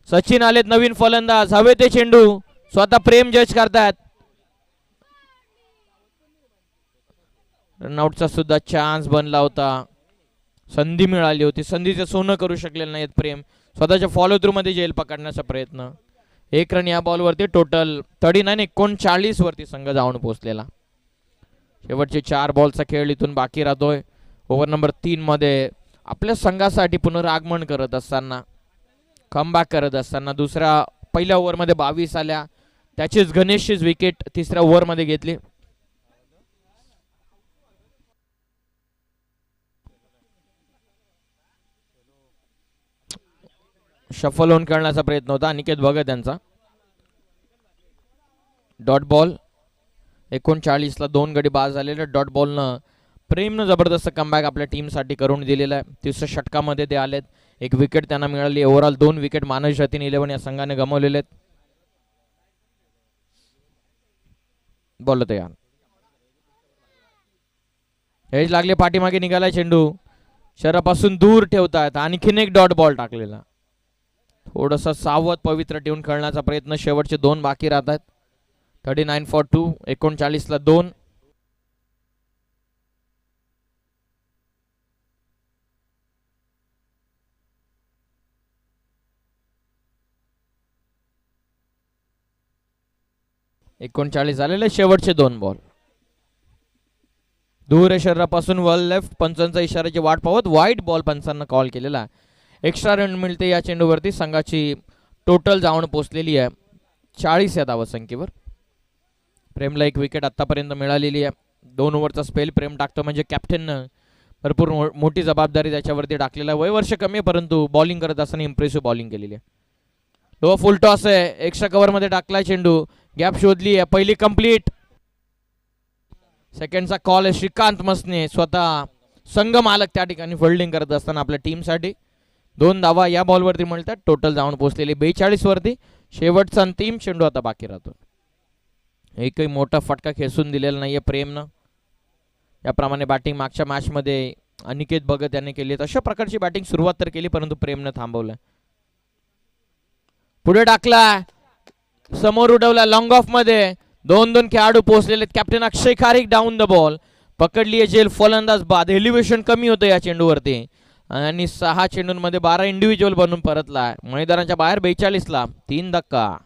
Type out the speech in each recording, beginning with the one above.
सचिन आलेत नवीन फलंदाज. हवे ते चेंडू स्वतः प्रेम जज करतात. रनआउटचा सुद्धा चान्स बनला होता. संधी मिळाली होती. संधीचं सोनं करू शकलेलं नाहीत प्रेम. स्वतःच्या फॉलो थ्रू मध्ये जेल पकडण्याचा प्रयत्न. 1 रन या बॉलवरती. टोटल 39 वरती संघ जाऊन पोहोचलेला. शेवटचे 4 बॉलचा खेळ इथून बाकी राहतोय. ओव्हर नंबर 3 मध्ये आपल्या संघासाठी पुनरागमन करत असताना, कमबॅक करत असताना पहिल्या ओव्हरमध्ये 22 आल्या. त्याचीच गणेशचीच विकेट तिसऱ्या ओव्हरमध्ये घेतली. शफल होऊन खेळण्याचा प्रयत्न होता अनिकेत भगत यांचा. Dot ball. 39ला 2 गडी बाद झालेले. डॉट बॉलनं प्रेमनं जबरदस्त कमबॅक आपल्या टीमसाठी करून दिलेला आहे. तिसऱ्या षटकामध्ये ते आलेत. 1 विकेट त्यांना मिळाली. ओव्हरऑल 2 विकेट मानव जतीन 11 या संघाने गमावलेले आहेत. बॉल तयार. हेच लागले. पाठीमागे निघाला चेंडू. शरीरापासून दूर ठेवतात. आणखीन एक डॉट बॉल टाकलेला. थोडंसं सावध पवित्र ठेवून खेळण्याचा प्रयत्न. शेवटचे 2 बाकी राहतात. 39 for 2. 39ला 2. झालेले. शेवटचे 2 बॉल. दूर शरीरापासून वर लेफ्ट. पंचांचा इशाऱ्याची वाट पाहत वाईट बॉल पंचांना कॉल केलेला. एक्स्ट्रा रन मिळते या चेंडूवरती. संघाची टोटल जाऊन पोहोचलेली आहे 40 या धावसंख्येवर. प्रेमला 1 विकेट आतापर्यंत मिळालेली आहे. 2 ओव्हरचा स्पेल प्रेम टाकतो म्हणजे कॅप्टननं भरपूर मोठी जबाबदारी त्याच्यावरती टाकलेला आहे. वय वर्ष कमी आहे परंतु बॉलिंग करत असताना इम्प्रेसिव्ह बॉलिंग केलेली आहे. लो फुल टॉस आहे. एक्स्ट्रा कव्हर मध्ये टाकलाय चेंडू. गॅप शोधली आहे. पहिली कंप्लीट. सेकंडचा कॉल आहे. श्रीकांत मसने स्वतः संघ मालक त्या ठिकाणी फिल्डिंग करत असताना आपल्या टीमसाठी 2 धावा या बॉलवरती मिळतात. टोटल जाऊन पोहोचलेली 42 वरती. शेवटचा अंतिम चेंडू आता बाकी राहतो. एकही मोठा फटका खेचून दिलेला नाहीये प्रेमनं. याप्रमाणे बॅटिंग मागच्या मॅच मध्ये अनिकेत भगत यांनी केली. अशा प्रकारची बॅटिंग सुरुवात तर केली परंतु प्रेमनं थांबवलं. पुढे टाकला. समोर उडवला. लॉंग ऑफ मध्ये 2 खेळाडू पोहोचलेले. Captain Akshay Kharik down the ball. पकडली आहे जेल फलंदाज बाद. एलिव्हेशन कमी होतं या चेंडूवरती आणि 6 चेंडूंमध्ये 12 इंडिव्हिज्युअल बनून परतला. मैदानाच्या बाहेर 42ला 3 धक्का.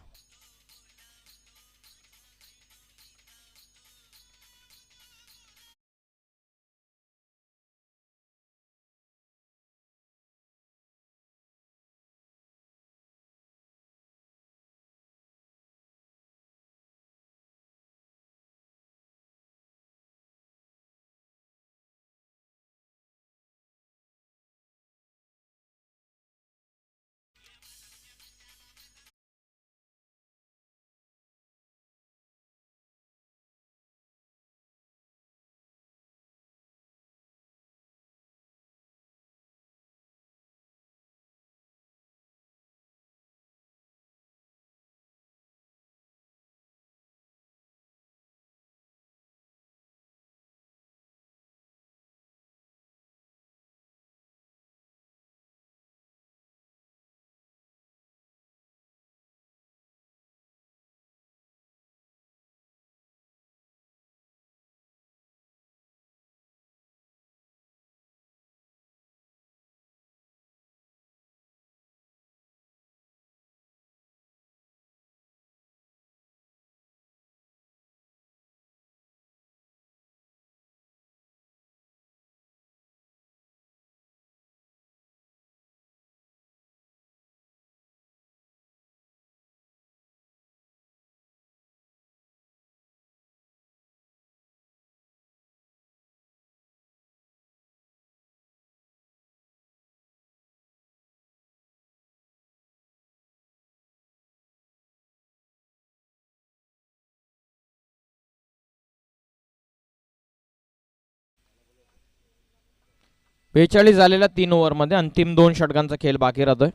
बेचाळीस झालेल्या 3 ओव्हरमध्ये अंतिम 2 षटकांचा खेळ बाकी राहतोय.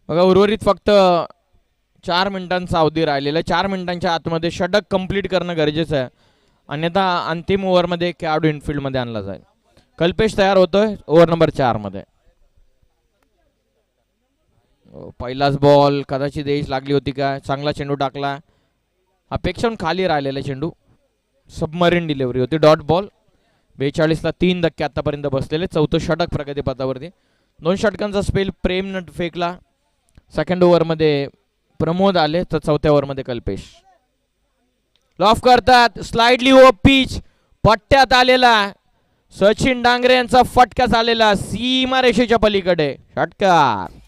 बघा उर्वरित फक्त 4 मिनिटांचा अवधी राहिलेला आहे. 4 मिनिटांच्या आतमध्ये षटक कंप्लीट करणं गरजेचं आहे, अन्यथा अंतिम ओव्हरमध्ये खेळाडू इनफिल्डमध्ये आणला जाईल. कल्पेश तयार होतोय ओव्हर नंबर 4 मध्ये. पहिलाच बॉल कदाचित एज लागली होती का, चांगला चेंडू टाकला, अपेक्षाहून खाली राहिलेला चेंडू, सबमरीन डिलिव्हरी होती, डॉट बॉल. 42ला 3 धक्के आतापर्यंत बसलेले, चौथं षटक प्रगतीपथावरती. 2 षटकांचा स्पेल प्रेमनं फेकला. सेकंड ओव्हरमध्ये प्रमोद आले, तर चौथ्या ओव्हरमध्ये कल्पेश. लॉफ करतात, स्लाइडली ओ पिच, पट्ट्यात आलेला सचिन डांगरे यांचा फटका झालेला सीमारेषेच्या पलीकडे, षटकार.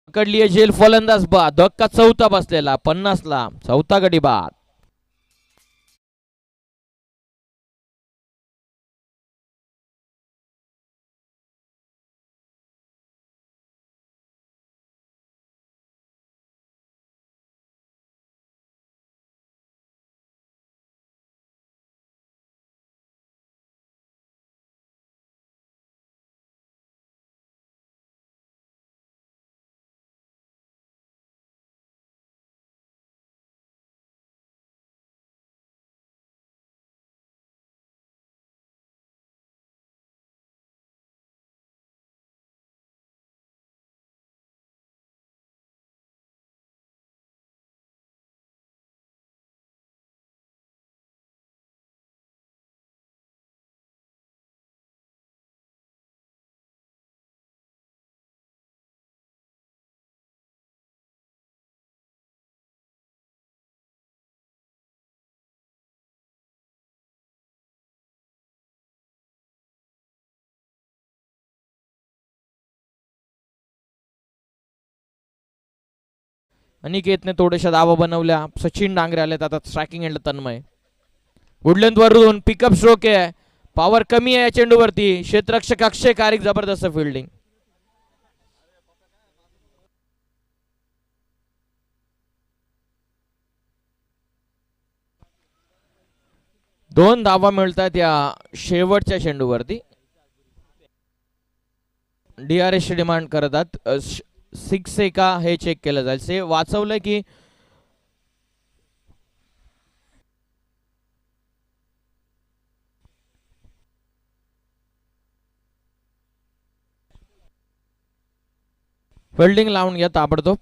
पकडली आहे झेल, फलंदाज बाद, धक्का चौथा बसलेला 50ला, चौथा गडी बाद. अनिकेतने थोड्याशा धावा बनवल्या, सचिन डांगरे आलेत आता स्ट्रायकिंग एंड तन्मय. वुडलेंथ वरून पिकअप स्ट्रोक आहे, पॉवर कमी आहे या चेंडूवरती, क्षेत्ररक्षक अक्षय कारिक जबरदस्त फिल्डिंग. दोन धावा मिळतात या शेवटच्या चेंडूवरती. DRS डिमांड करतात, 6 आहे का हे चेक केलं जाईल. से वाचवलं की फिल्डिंग लावून घ्या ताबडतोब.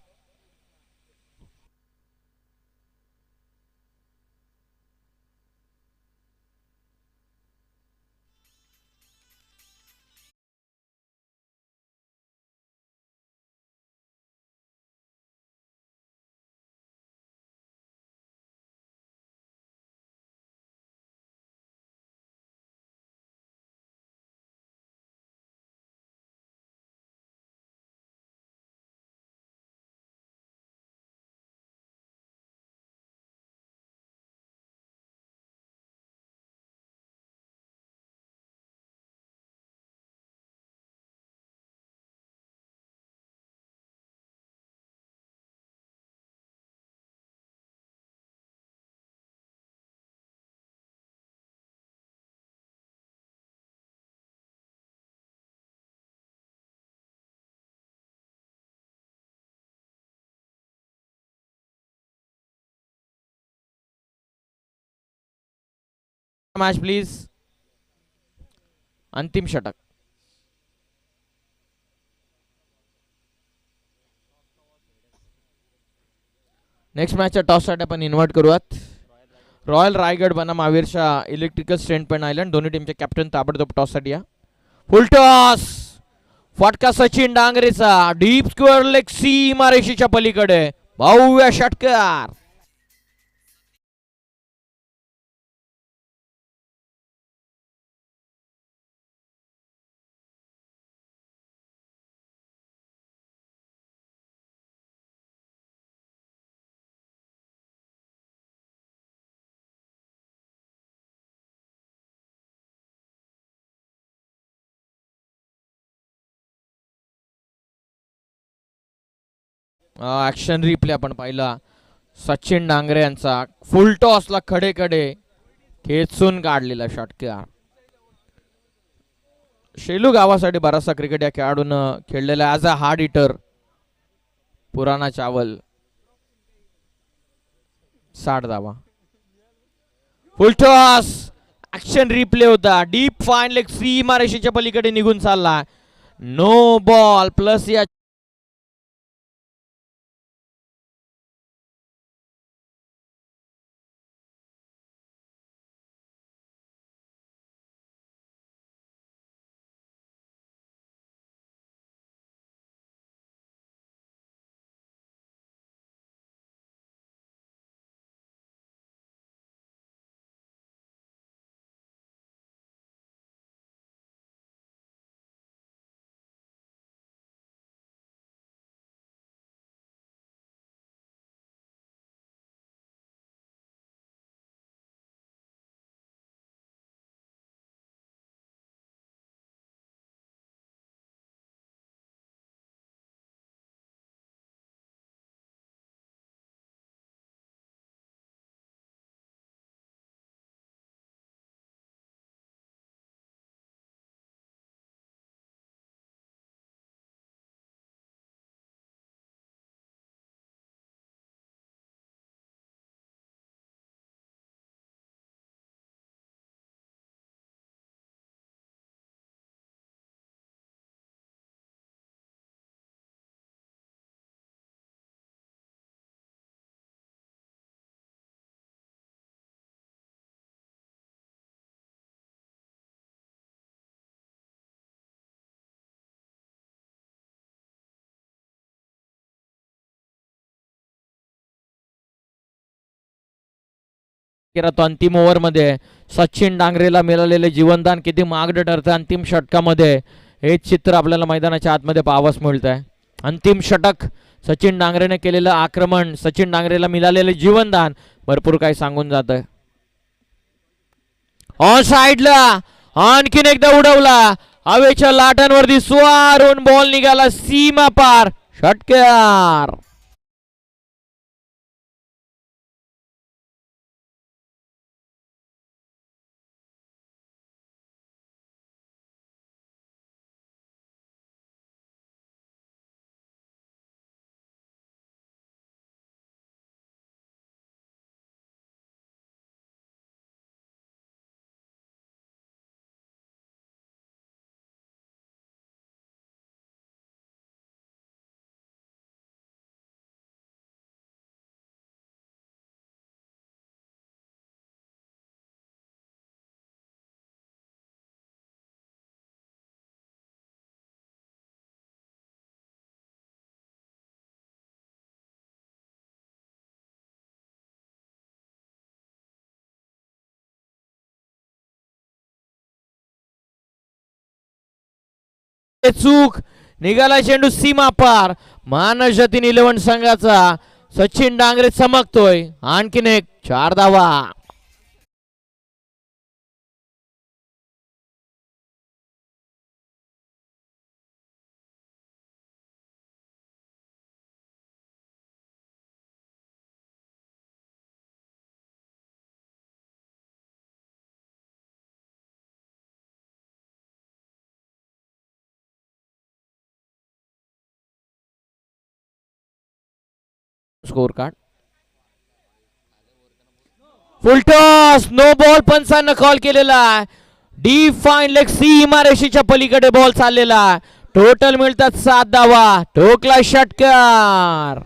Match please. अंतिम षटक. नेक्स्ट मॅचच्या टॉससाठी आपण इन्व्हाइट करूयात रॉयल रायगड बनाम आविरशा इलेक्ट्रिकल स्ट्रेंट पेन आयलंड. दोन्ही टीमचे कॅप्टन ताबडतोब टॉससाठी या. फुल टॉस. फटका सचिन डांगरेचा डीप स्क्वेअर लेग सीमारेषेच्या पलीकडे भव्य षटकार. ऍक्शन रिप्ले आपण पाहिला. सचिन डांगरे यांचा फुल टॉसला खडे खडे खेचून काढलेला षटकार. शेलू गावासाठी बराचसा क्रिकेट या खेळाडून खेळलेला ॲज अ हार्ड हिटर. पुराणा चावल 60 धावा. फुल टॉस. ऍक्शन रिप्ले होता. डीप फाईन लेग सीमारेषेच्या पलीकडे निघून चालला. नो बॉल प्लस या तो अंतिम ओव्हर मध्ये सचिन डांगरेला मिळालेले जीवनदान किती महागडं ठरतं. अंतिम षटकामध्ये हे चित्र आपल्याला मैदानाच्या आतमध्ये पाहावयास मिळत आहे. अंतिम षटक सचिन डांगरेने केलेलं आक्रमण सचिन डांगरेला मिळालेले जीवनदान भरपूर काही सांगून जात आहे. ऑन साइडला आणखीन एकदा उडवला. हवेच्या लाटांवरती स्वारून बॉल निघाला सीमा पार. षटकार. चूक निघाला चेंडू सीमा पार. महानजतीन 11 संघाचा सचिन डांगरे चमकतोय. आणखीन एक 4 धावा. Score card. Full toss. Toss, no ball पंचांना कॉल केलेला आहे. डी फाईन लेग सीमारेषेच्या पलीकडे बॉल चाललेला आहे. टोटल मिळतात 7 धावा. ठोकला षटकार.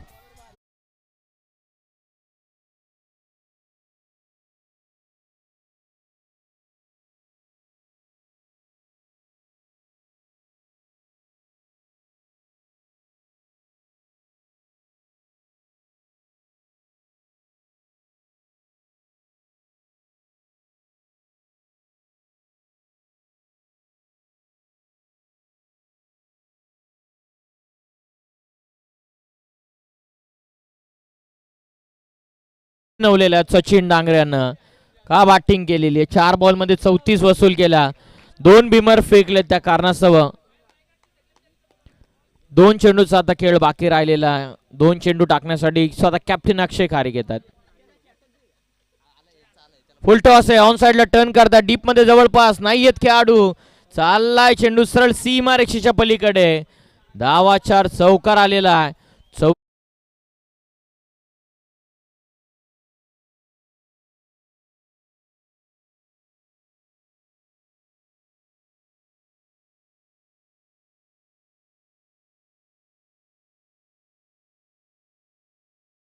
नवलेल्या सचिन डांगऱ्यानं का बॅटिंग केलेली आहे. 4 बॉल मध्ये 34 वसूल केला. 2 बिमर फेकले त्या कारणास्तव 2 चेंडूचा आता खेळ बाकी राहिलेला आहे. 2 चेंडू टाकण्यासाठी स्वतः कॅप्टन अक्षय खारे घेतात. फुल टॉस आहे. ऑन साइडला टर्न करतात. डीप मध्ये जवळपास नाही येत खेळाडू. चाललाय चेंडू सरळ सीमारेषेच्या पलीकडे. धावा 4 चौकार आलेला आहे.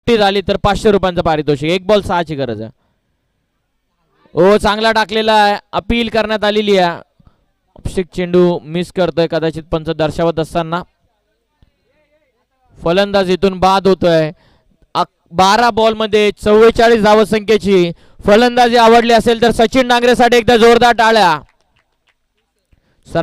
झाली तर 500 रुपयांचं पारितोषिक. 1 बॉल 6 ची गरज आहे. ओ चांगला टाकलेला आहे. अपील करण्यात आलेली आहे. अपशिक चेंडू मिस करतोय कदाचित पंच दर्शवत असताना. फलंदाज इथून बाद होतोय. 12 बॉल मध्ये 44 धावसंख्येची फलंदाजी आवडली असेल तर सचिन डांगरेसाठी एकदा जोरदार टाळ्या.